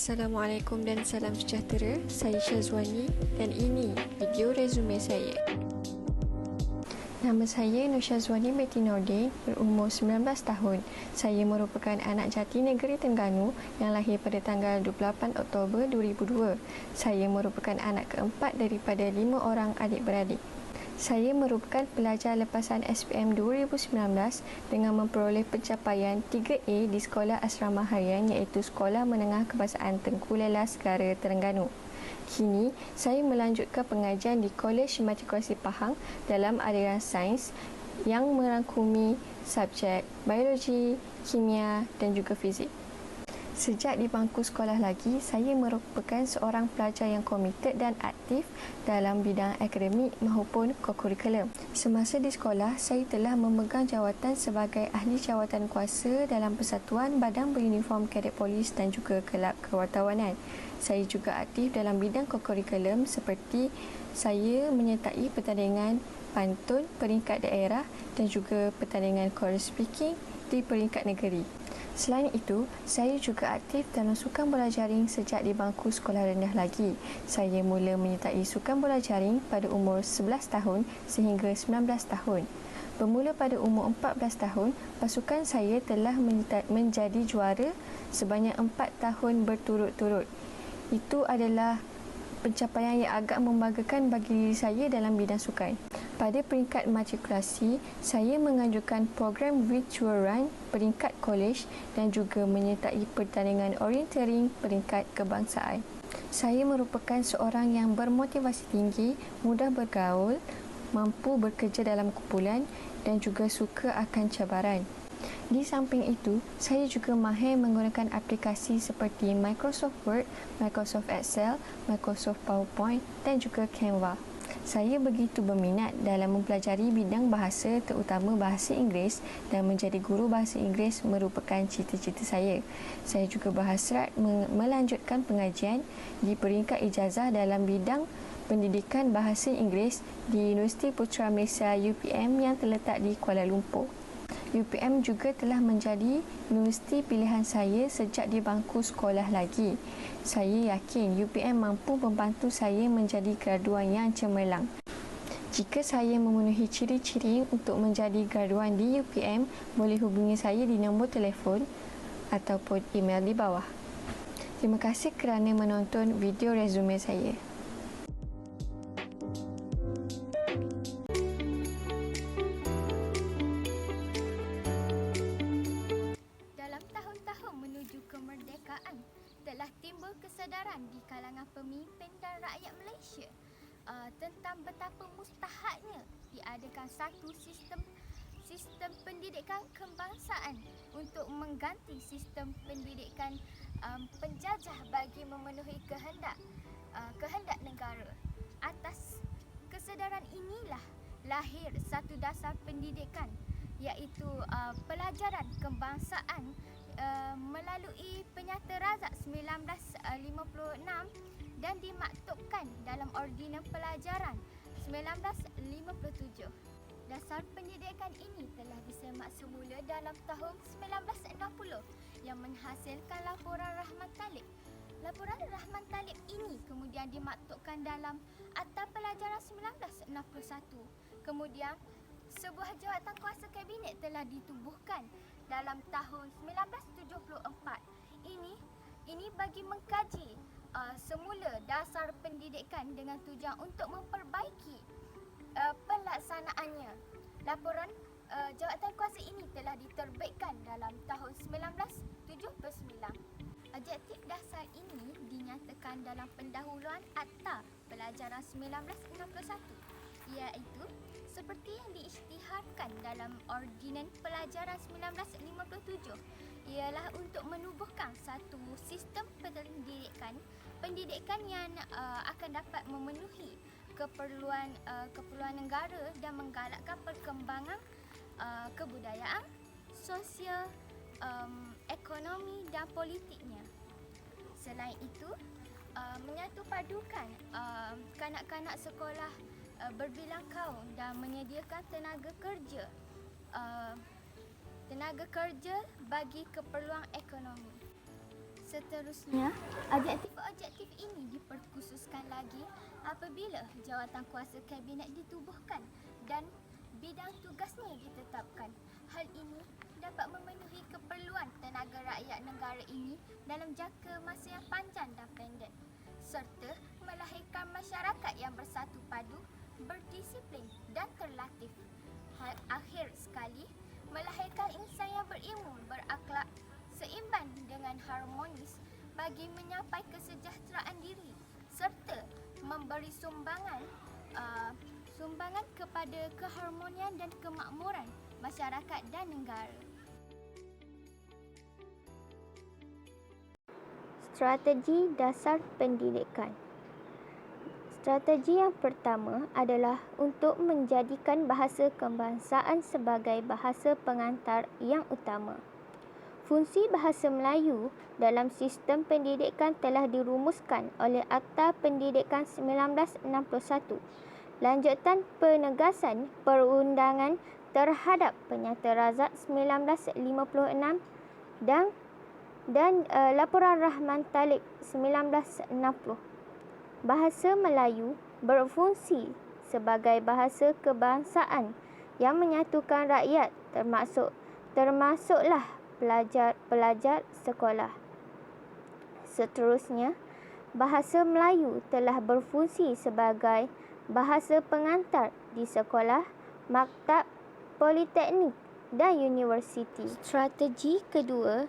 Assalamualaikum dan salam sejahtera. Saya Syazwani dan ini video resume saya. Nama saya Nur Syazwani binti Nordin, berumur 19 tahun. Saya merupakan anak jati negeri Terengganu yang lahir pada tanggal 28 Oktober 2002. Saya merupakan anak keempat daripada 5 orang adik-beradik. Saya merupakan pelajar lepasan SPM 2019 dengan memperoleh pencapaian 3A di Sekolah Asrama Harian iaitu Sekolah Menengah Kebangsaan Tengku Lelas Negara Terengganu. Kini, saya melanjutkan pengajian di Kolej Matrikulasi Pahang dalam aliran sains yang merangkumi subjek biologi, kimia dan juga fizik. Sejak di bangku sekolah lagi, saya merupakan seorang pelajar yang komited dan aktif dalam bidang akademik maupun kokurikulum. Semasa di sekolah, saya telah memegang jawatan sebagai ahli jawatan kuasa dalam Persatuan Badan Beruniform Kadet Polis dan juga Kelab Kewartawanan. Saya juga aktif dalam bidang kokurikulum seperti saya menyertai pertandingan pantun peringkat daerah dan juga pertandingan choral speaking di peringkat negeri. Selain itu, saya juga aktif dalam sukan bola jaring sejak di bangku sekolah rendah lagi. Saya mula menyertai sukan bola jaring pada umur 11 tahun sehingga 19 tahun. Bermula pada umur 14 tahun, pasukan saya telah menjadi juara sebanyak 4 tahun berturut-turut. Itu adalah pencapaian yang agak membanggakan bagi diri saya dalam bidang sukan. Pada peringkat matrikulasi, saya mengajukan program virtual run peringkat kolej dan juga menyertai pertandingan orienteering peringkat kebangsaan. Saya merupakan seorang yang bermotivasi tinggi, mudah bergaul, mampu bekerja dalam kumpulan dan juga suka akan cabaran. Di samping itu, saya juga mahir menggunakan aplikasi seperti Microsoft Word, Microsoft Excel, Microsoft PowerPoint dan juga Canva. Saya begitu berminat dalam mempelajari bidang bahasa, terutama bahasa Inggeris, dan menjadi guru bahasa Inggeris merupakan cita-cita saya. Saya juga berhasrat melanjutkan pengajian di peringkat ijazah dalam bidang pendidikan bahasa Inggeris di Universiti Putra Malaysia UPM yang terletak di Kuala Lumpur. UPM juga telah menjadi universiti pilihan saya sejak di bangku sekolah lagi. Saya yakin UPM mampu membantu saya menjadi graduan yang cemerlang. Jika saya memenuhi ciri-ciri untuk menjadi graduan di UPM, boleh hubungi saya di nombor telefon ataupun email di bawah. Terima kasih kerana menonton video resume saya. Kemerdekaan telah timbul kesedaran di kalangan pemimpin dan rakyat Malaysia tentang betapa mustahaknya diadakan satu sistem pendidikan kebangsaan untuk mengganti sistem pendidikan penjajah bagi memenuhi kehendak negara. Atas kesedaran inilah lahir satu dasar pendidikan iaitu pelajaran kebangsaan melalui Penyata Razak 1956 dan dimaktubkan dalam Ordinan Pelajaran 1957. Dasar pendidikan ini telah disemak semula dalam tahun 1960 yang menghasilkan Laporan Rahman Talib. Laporan Rahman Talib ini kemudian dimaktubkan dalam Akta Pelajaran 1961. Kemudian sebuah jawatan kuasa kabinet telah ditubuhkan dalam tahun 1974. Ini bagi mengkaji semula dasar pendidikan dengan tujuan untuk memperbaiki pelaksanaannya. Laporan jawatan kuasa ini telah diterbitkan dalam tahun 1979. Objektif dasar ini dinyatakan dalam pendahuluan Akta Pelajaran 1961, iaitu seperti yang diisytiharkan dalam Ordinan Pelajaran 1957 ialah untuk menubuhkan satu sistem pendidikan yang akan dapat memenuhi keperluan negara dan menggalakkan perkembangan kebudayaan, sosial, ekonomi dan politiknya. Selain itu, menyatupadukan kanak-kanak sekolah berbilang kaum dan menyediakan tenaga kerja bagi keperluan ekonomi. Seterusnya, objektif-objektif ini diperkhususkan lagi apabila jawatan kuasa kabinet ditubuhkan dan bidang tugasnya ditetapkan. Hal ini dapat memenuhi keperluan tenaga rakyat negara ini dalam jangka masa yang panjang dan pendek, serta melahirkan masyarakat yang bersatu padu, berdisiplin dan terlatih. Akhir sekali, melahirkan insan yang berilmu, berakhlak, seimbang dengan harmonis bagi mencapai kesejahteraan diri serta memberi sumbangan kepada keharmonian dan kemakmuran masyarakat dan negara. Strategi dasar pendidikan. Strategi yang pertama adalah untuk menjadikan bahasa kebangsaan sebagai bahasa pengantar yang utama. Fungsi bahasa Melayu dalam sistem pendidikan telah dirumuskan oleh Akta Pendidikan 1961, lanjutan penegasan perundangan terhadap Penyata Razak 1956 dan Laporan Rahman Talib 1960. Bahasa Melayu berfungsi sebagai bahasa kebangsaan yang menyatukan rakyat termasuklah pelajar sekolah. Seterusnya, bahasa Melayu telah berfungsi sebagai bahasa pengantar di sekolah, maktab, politeknik dan universiti. Strategi kedua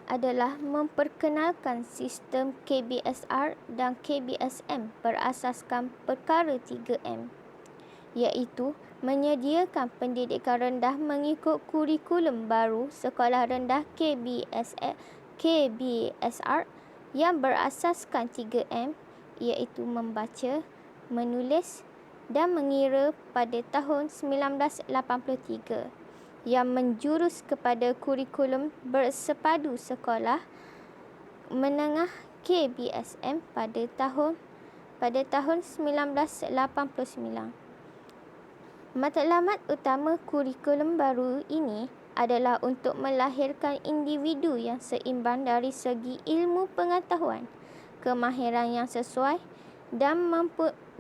adalah memperkenalkan sistem KBSR dan KBSM berasaskan perkara 3M, iaitu menyediakan pendidikan rendah mengikut kurikulum baru sekolah rendah KBSR yang berasaskan 3M, iaitu membaca, menulis dan mengira pada tahun 1983, yang menjurus kepada kurikulum bersepadu sekolah menengah KBSM pada tahun 1989. Matlamat utama kurikulum baru ini adalah untuk melahirkan individu yang seimbang dari segi ilmu pengetahuan, kemahiran yang sesuai dan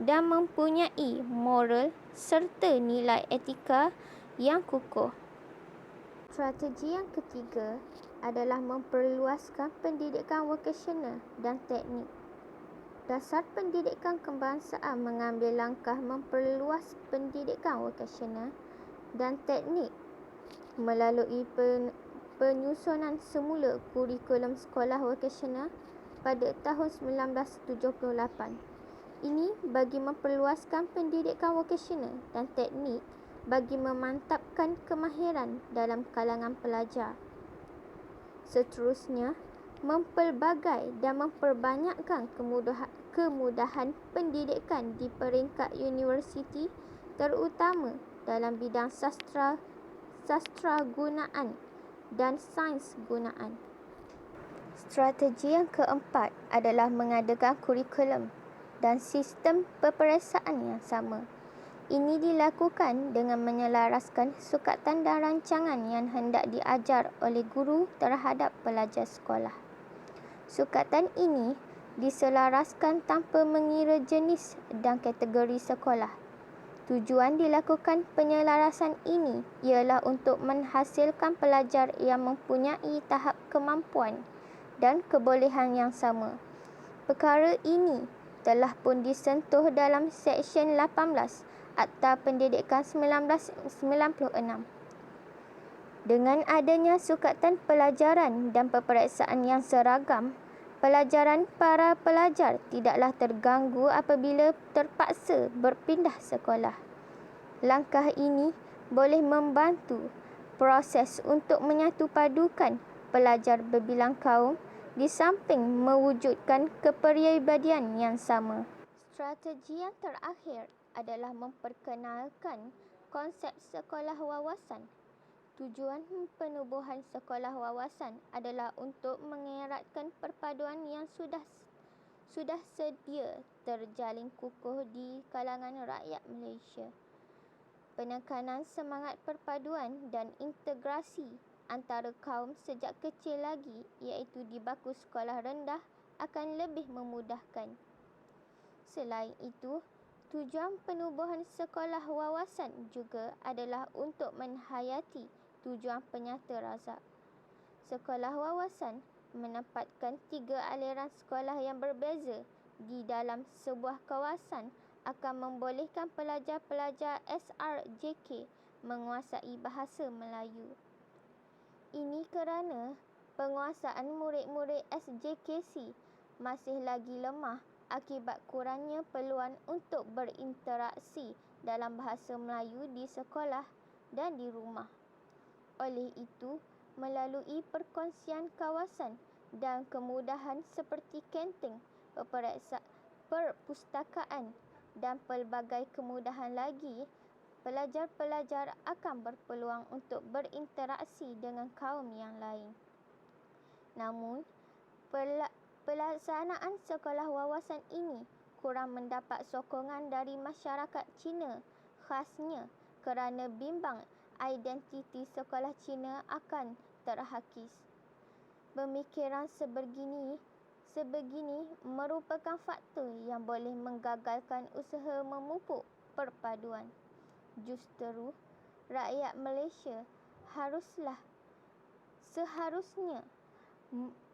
mempunyai moral serta nilai etika yang kukuh. Strategi yang ketiga adalah memperluaskan pendidikan vokasional dan teknik. Dasar pendidikan kebangsaan mengambil langkah memperluas pendidikan vokasional dan teknik melalui penyusunan semula kurikulum sekolah vokasional pada tahun 1978. Ini bagi memperluaskan pendidikan vokasional dan teknik bagi memantapkan kemahiran dalam kalangan pelajar. Seterusnya, mempelbagai dan memperbanyakkan kemudahan pendidikan di peringkat universiti, terutama dalam bidang sastra gunaan dan sains gunaan. Strategi yang keempat adalah mengadakan kurikulum dan sistem peperiksaan yang sama. Ini dilakukan dengan menyelaraskan sukatan dan rancangan yang hendak diajar oleh guru terhadap pelajar sekolah. Sukatan ini diselaraskan tanpa mengira jenis dan kategori sekolah. Tujuan dilakukan penyelarasan ini ialah untuk menghasilkan pelajar yang mempunyai tahap kemampuan dan kebolehan yang sama. Perkara ini telah pun disentuh dalam Seksyen 18 Akta Pendidikan 1996. Dengan adanya sukatan pelajaran dan peperiksaan yang seragam, pelajaran para pelajar tidaklah terganggu apabila terpaksa berpindah sekolah. Langkah ini boleh membantu proses untuk menyatupadukan pelajar berbilang kaum di samping mewujudkan kepribadian yang sama. Strategi yang terakhir adalah memperkenalkan konsep sekolah wawasan. Tujuan penubuhan sekolah wawasan adalah untuk mengeratkan perpaduan yang sudah sedia terjalin kukuh di kalangan rakyat Malaysia. Penekanan semangat perpaduan dan integrasi antara kaum sejak kecil lagi, iaitu di bangku sekolah rendah, akan lebih memudahkan. Selain itu, tujuan penubuhan sekolah wawasan juga adalah untuk menghayati tujuan penyata razak. Sekolah wawasan menempatkan 3 aliran sekolah yang berbeza di dalam sebuah kawasan akan membolehkan pelajar-pelajar SRJK menguasai bahasa Melayu. Ini kerana penguasaan murid-murid SJKC masih lagi lemah akibat kurangnya peluang untuk berinteraksi dalam bahasa Melayu di sekolah dan di rumah. Oleh itu, melalui perkongsian kawasan dan kemudahan seperti kantin, perpustakaan dan pelbagai kemudahan lagi, pelajar-pelajar akan berpeluang untuk berinteraksi dengan kaum yang lain. Namun, pelaksanaan sekolah wawasan ini kurang mendapat sokongan dari masyarakat Cina, khasnya kerana bimbang identiti sekolah Cina akan terhakis. Pemikiran sebegini merupakan faktor yang boleh menggagalkan usaha memupuk perpaduan. Justeru, rakyat Malaysia seharusnya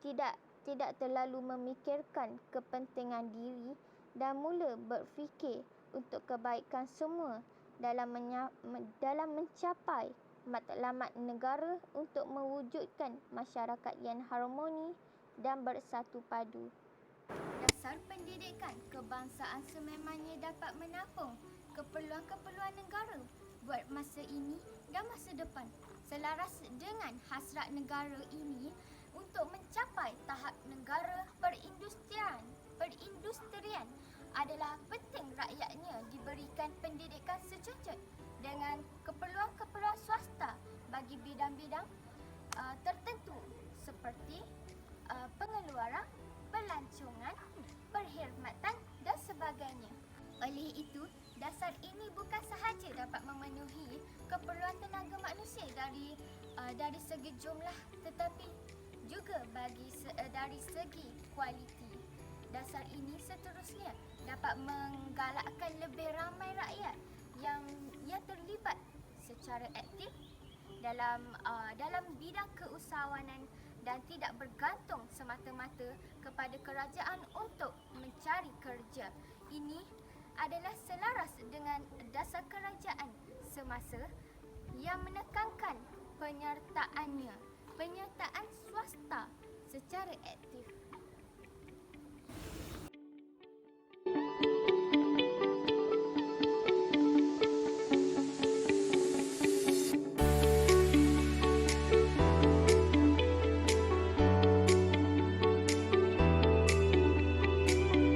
tidak terlalu memikirkan kepentingan diri dan mula berfikir untuk kebaikan semua dalam mencapai matlamat negara untuk mewujudkan masyarakat yang harmoni dan bersatu padu. Dasar pendidikan kebangsaan sememangnya dapat menampung keperluan-keperluan negara buat masa ini dan masa depan, selaras dengan hasrat negara ini untuk mencapai tahap negara perindustrian adalah penting rakyatnya diberikan pendidikan secocok dengan keperluan-keperluan swasta bagi bidang-bidang tertentu seperti pengeluaran, pelancongan, perkhidmatan dan sebagainya. Oleh itu, dasar ini bukan sahaja dapat memenuhi keperluan tenaga manusia dari segi jumlah, tetapi juga dari segi kualiti. Dasar ini seterusnya dapat menggalakkan lebih ramai rakyat yang terlibat secara aktif dalam bidang keusahawanan dan tidak bergantung semata-mata kepada kerajaan untuk mencari kerja. Ini adalah selaras dengan dasar kerajaan semasa yang menekankan penyertaan swasta secara aktif.